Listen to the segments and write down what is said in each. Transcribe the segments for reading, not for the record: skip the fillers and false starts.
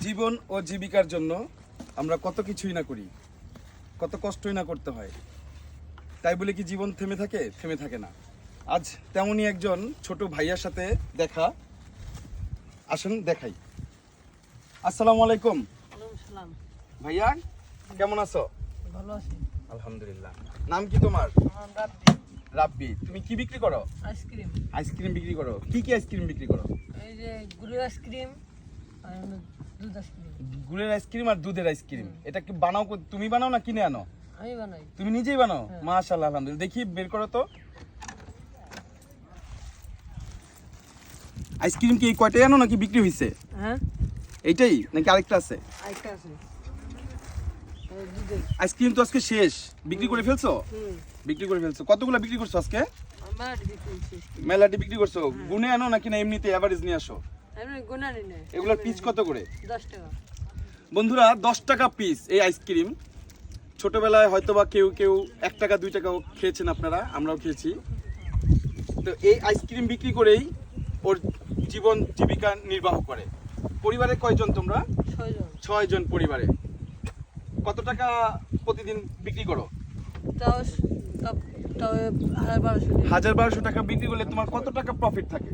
জীবন ও জীবিকার জন্য আমরা কত কিছুই না করি, কত কষ্টই না করতে হয়। তাই বলে কি জীবন থেমে থাকে? থেমে থাকে না। আজ তেমনই একজন ছোট ভাইয়ার সাথে দেখা, আসুন দেখাই। আসসালামু আলাইকুম সালাম। ভাইয়া, কেমন আছো? ভালো আছি। আলহামদুলিল্লাহ। নাম কি তোমার? আমার রাব্বি। রাব্বি। তুমি কি বিক্রি করো? আইসক্রিম। আইসক্রিম বিক্রি করো। কি কি আইসক্রিম বিক্রি করো? এই যে গুড়ের আইসক্রিম আর দুধ আইসক্রিম। গুড়ের আইসক্রিম আর দুধের আইসক্রিম। এটা কি বানাও, তুমি বানাও না কিনে আনো? আমি বানাই। তুমি নিজেই বানাও? মাশাআল্লাহ, আলহামদুলিল্লাহ। দেখি বের করো তো। আইসক্রিম কি এই কয়টাই আনো নাকি বিক্রি হইছে? হ্যাঁ, এইটাই নাকি আরেকটা আছে? আরেকটা আছে। এই দুধের। আইসক্রিম তো আজকে শেষ, বিক্রি করে ফেলছো? হুম। বিক্রি করে ফেলছো। কতগুলো বিক্রি করছো আজকে? আমার বিক্রি হচ্ছে। মেলাটি বিক্রি করছো? গুনে আনো নাকি না এমনিতে এভারেজ নিয়ে আসো? আমি গোনা নিই না। এগুলোর পিস কত করে? 10 টাকা। বন্ধুরা, 10 টাকা পিস এই আইসক্রিম। ছোটবেলায় হয়তোবা কেউ কেউ 1 টাকা 2 টাকাও খেয়েছেন আপনারা, আমরাও খেয়েছি। তো এই আইসক্রিম বিক্রি করেই ওর জীবন জীবিকা নির্বাহ করে। পরিবারে কয়জন তোমরা? 6 জন। 6 জন পরিবারে। কত টাকা প্রতিদিন বিক্রি করো? তাও তাও 1200 টাকা। 1000-1200 টাকা বিক্রি করলে তোমার কত টাকা প্রফিট থাকে?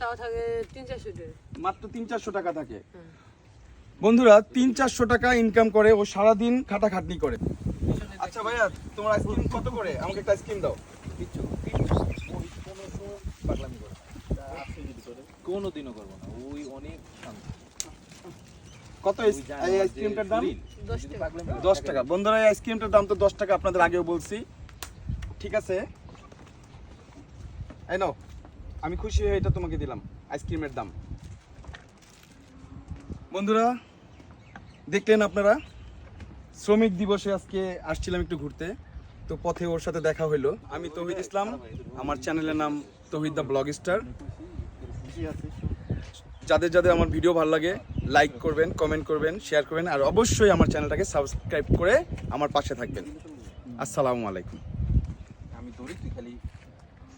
তাও থাকে 300-400 টাকা। মাত্র 300-400 টাকা থাকে। হুম। বন্ধুরা, 300-400 টাকা ইনকাম করে ও সারাদিন খাটাখাটনি করে। আচ্ছা ভাইয়া, তোমার আইসক্রিম কত করে? আমাকে একটা আইসক্রিম দাও। কোনোদিনও করবো না, ওই অনেক শান্ত। কত এই আইসক্রিমটার দাম? 10 টাকা। 10 টাকা। বন্ধুরা, এই আইসক্রিমটার দাম তো 10 টাকা, আপনাদের আগেও বলছি। ঠিক আছে, এই নাও, আমি খুশি হয়ে এটা তোমাকে দিলাম, আইসক্রিমের দাম। বন্ধুরা, দেখলেন আপনারা, শ্রমিক দিবসে আজকে আসছিলাম একটু ঘুরতে, তো পথে ওর সাথে দেখা হইলো। আমি তৌহিদ ইসলাম, আমার চ্যানেলের নাম তৌহিদ দ্য ব্লগ স্টার। যাদের যাদের আমার ভিডিও ভালো লাগে লাইক করবেন, কমেন্ট করবেন, শেয়ার করবেন, আর অবশ্যই আমার চ্যানেলটাকে সাবস্ক্রাইব করে আমার পাশে থাকবেন। আসসালামু আলাইকুম। আমি ধরি, তুই খালি